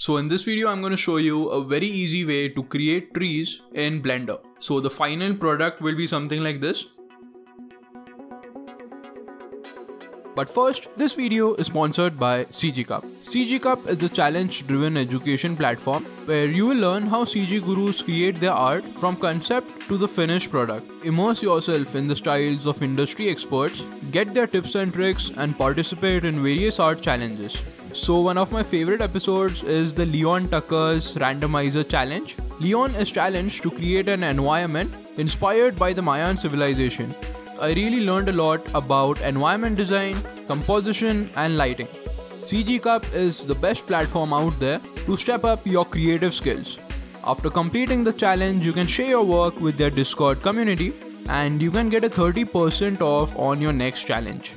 So in this video, I'm going to show you a very easy way to create trees in Blender. So the final product will be something like this. But first, this video is sponsored by CG Cup. CG Cup is a challenge-driven education platform where you will learn how CG gurus create their art from concept to the finished product. Immerse yourself in the styles of industry experts, get their tips and tricks, and participate in various art challenges. So one of my favorite episodes is the Leon Tucker's Randomizer Challenge. Leon is challenged to create an environment inspired by the Mayan civilization. I really learned a lot about environment design, composition, and lighting. CG Cup is the best platform out there to step up your creative skills. After completing the challenge, you can share your work with their Discord community and you can get a 30% off on your next challenge.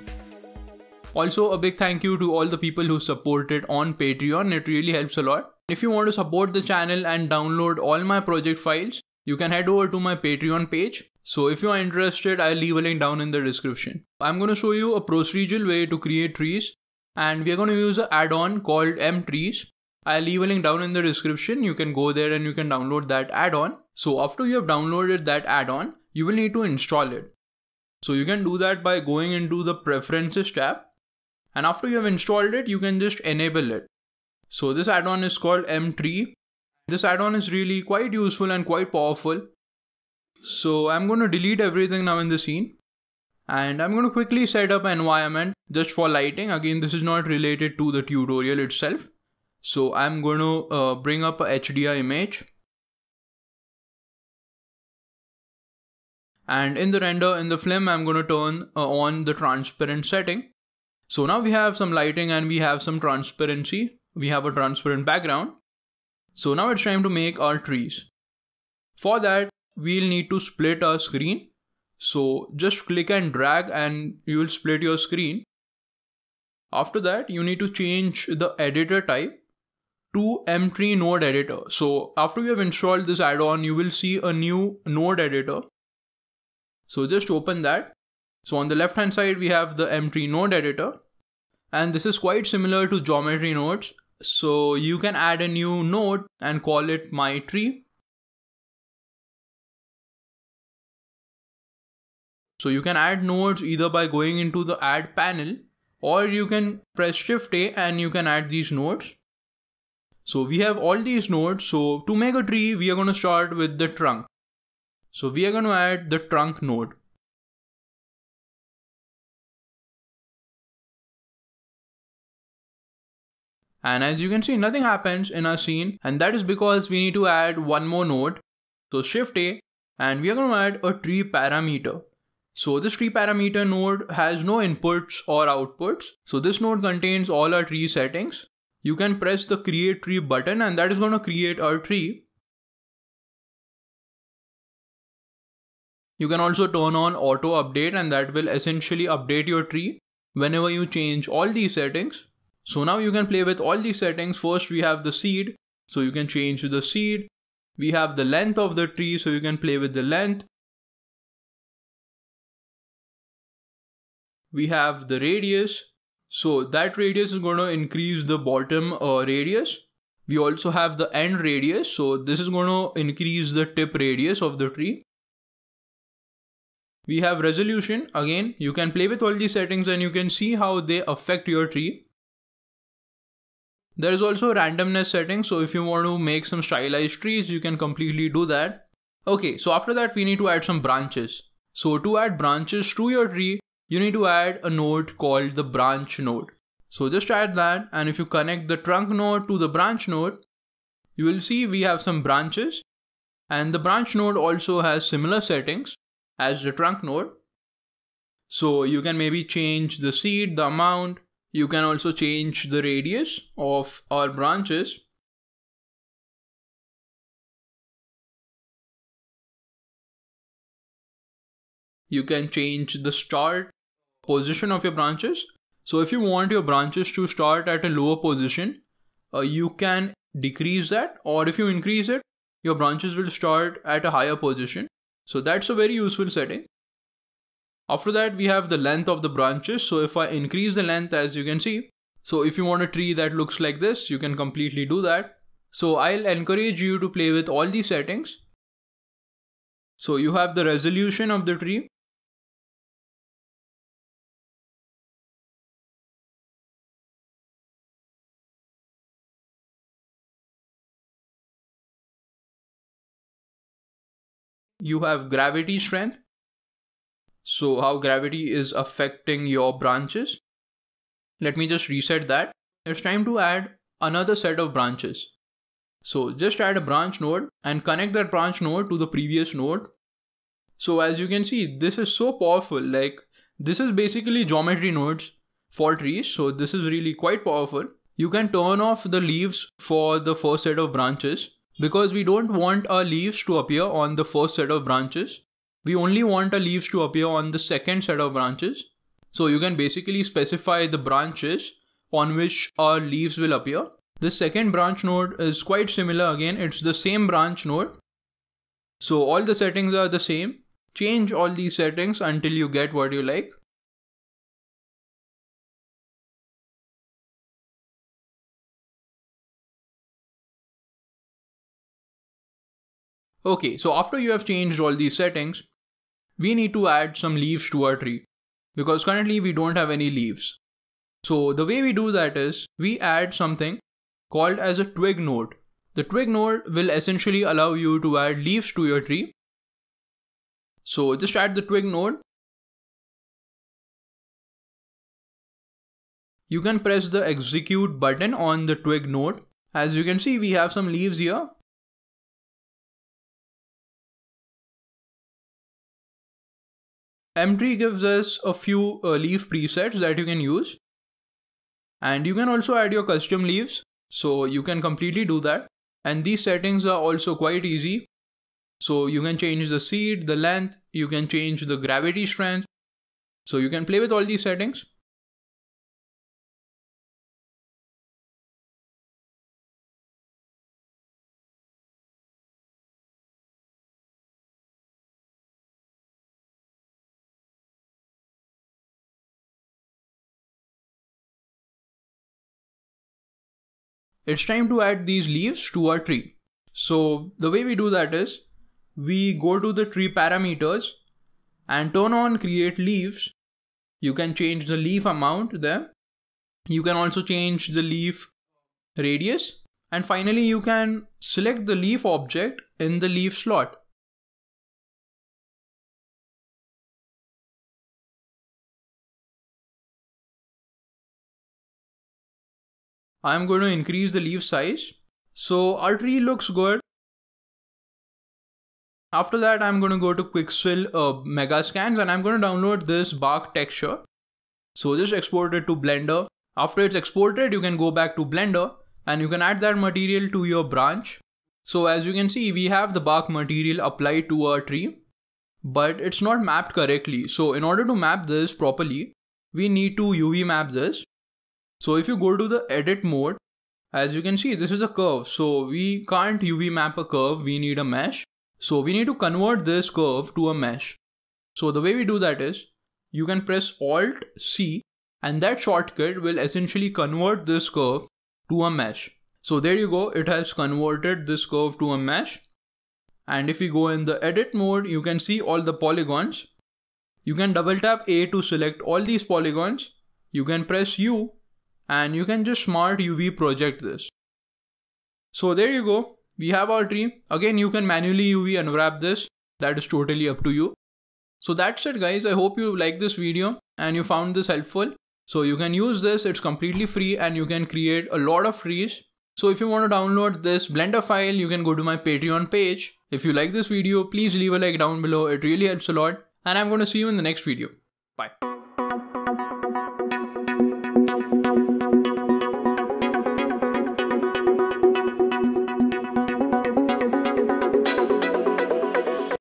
Also, a big thank you to all the people who support it on Patreon. It really helps a lot. If you want to support the channel and download all my project files, you can head over to my Patreon page. So if you are interested, I'll leave a link down in the description. I'm going to show you a procedural way to create trees, and we are going to use an add-on called mTrees. I'll leave a link down in the description. You can go there and you can download that add-on. So after you have downloaded that add-on, you will need to install it. So you can do that by going into the Preferences tab. And after you have installed it, you can just enable it. So this add-on is called mTree. This add-on is really quite useful and quite powerful. So I'm going to delete everything now in the scene. And I'm going to quickly set up an environment just for lighting. Again, this is not related to the tutorial itself. So I'm going to bring up a HDR image. And in the render, in the film, I'm going to turn on the transparent setting. So now we have some lighting and we have some transparency. We have a transparent background. So now it's time to make our trees. For that, we'll need to split our screen. So just click and drag and you will split your screen. After that, you need to change the editor type to mTree node editor. So after you have installed this add-on, you will see a new node editor. So just open that. So on the left hand side, we have the mTree node editor. And this is quite similar to geometry nodes. So you can add a new node and call it my tree. So you can add nodes either by going into the add panel, or you can press Shift A and you can add these nodes. So we have all these nodes. So to make a tree, we are going to start with the trunk. So we are going to add the trunk node. And as you can see, nothing happens in our scene, and that is because we need to add one more node. So Shift A, and we are going to add a tree parameter. So this tree parameter node has no inputs or outputs. So this node contains all our tree settings. You can press the create tree button and that is going to create our tree. You can also turn on auto update and that will essentially update your tree whenever you change all these settings. So now you can play with all these settings. First we have the seed, so you can change the seed. We have the length of the tree, so you can play with the length. We have the radius, so that radius is going to increase the bottom radius. We also have the end radius, so this is going to increase the tip radius of the tree. We have resolution. Again, you can play with all these settings and you can see how they affect your tree. There is also randomness setting, so if you want to make some stylized trees, you can completely do that. Okay, so after that we need to add some branches. So to add branches to your tree, you need to add a node called the branch node. So just add that, and if you connect the trunk node to the branch node, you will see we have some branches, and the branch node also has similar settings as the trunk node. So you can maybe change the seed, the amount. You can also change the radius of our branches. You can change the start position of your branches. So if you want your branches to start at a lower position, you can decrease that, or if you increase it, your branches will start at a higher position. So that's a very useful setting. After that, we have the length of the branches. So if I increase the length, as you can see, So if you want a tree that looks like this, you can completely do that. So I'll encourage you to play with all these settings. So you have the resolution of the tree. You have gravity strength. So how gravity is affecting your branches. Let me just reset that. It's time to add another set of branches. So just add a branch node and connect that branch node to the previous node. So as you can see, this is so powerful. Like, this is basically geometry nodes for trees. So this is really quite powerful. You can turn off the leaves for the first set of branches because we don't want our leaves to appear on the first set of branches. We only want our leaves to appear on the second set of branches. So you can basically specify the branches on which our leaves will appear. This second branch node is quite similar again. It's the same branch node. So all the settings are the same. Change all these settings until you get what you like. Okay, so after you have changed all these settings, we need to add some leaves to our tree because currently we don't have any leaves. So the way we do that is we add something called as a twig node. The twig node will essentially allow you to add leaves to your tree. So just add the twig node. You can press the execute button on the twig node. As you can see, we have some leaves here. mtree gives us a few leaf presets that you can use. And you can also add your custom leaves. So you can completely do that. And these settings are also quite easy. So you can change the seed, the length, you can change the gravity strength. So you can play with all these settings. It's time to add these leaves to our tree. So the way we do that is we go to the tree parameters and turn on create leaves. You can change the leaf amount there. You can also change the leaf radius. And finally, you can select the leaf object in the leaf slot. I'm going to increase the leaf size. So our tree looks good. After that, I'm going to go to Quixel Megascans and I'm going to download this bark texture. So just export it to Blender. After it's exported, you can go back to Blender and you can add that material to your branch. So as you can see, we have the bark material applied to our tree, but it's not mapped correctly. So in order to map this properly, we need to UV map this. So if you go to the edit mode, as you can see, this is a curve. So we can't UV map a curve, we need a mesh. So we need to convert this curve to a mesh. So the way we do that is, you can press Alt C and that shortcut will essentially convert this curve to a mesh. So there you go, it has converted this curve to a mesh. And if we go in the edit mode, you can see all the polygons. You can double tap A to select all these polygons. You can press U and you can just smart UV project this. So there you go. We have our tree. Again, you can manually UV unwrap this. That is totally up to you. So that's it guys. I hope you liked this video and you found this helpful. So you can use this. It's completely free and you can create a lot of trees. So if you want to download this Blender file, you can go to my Patreon page. If you like this video, please leave a like down below. It really helps a lot. And I'm going to see you in the next video. Bye.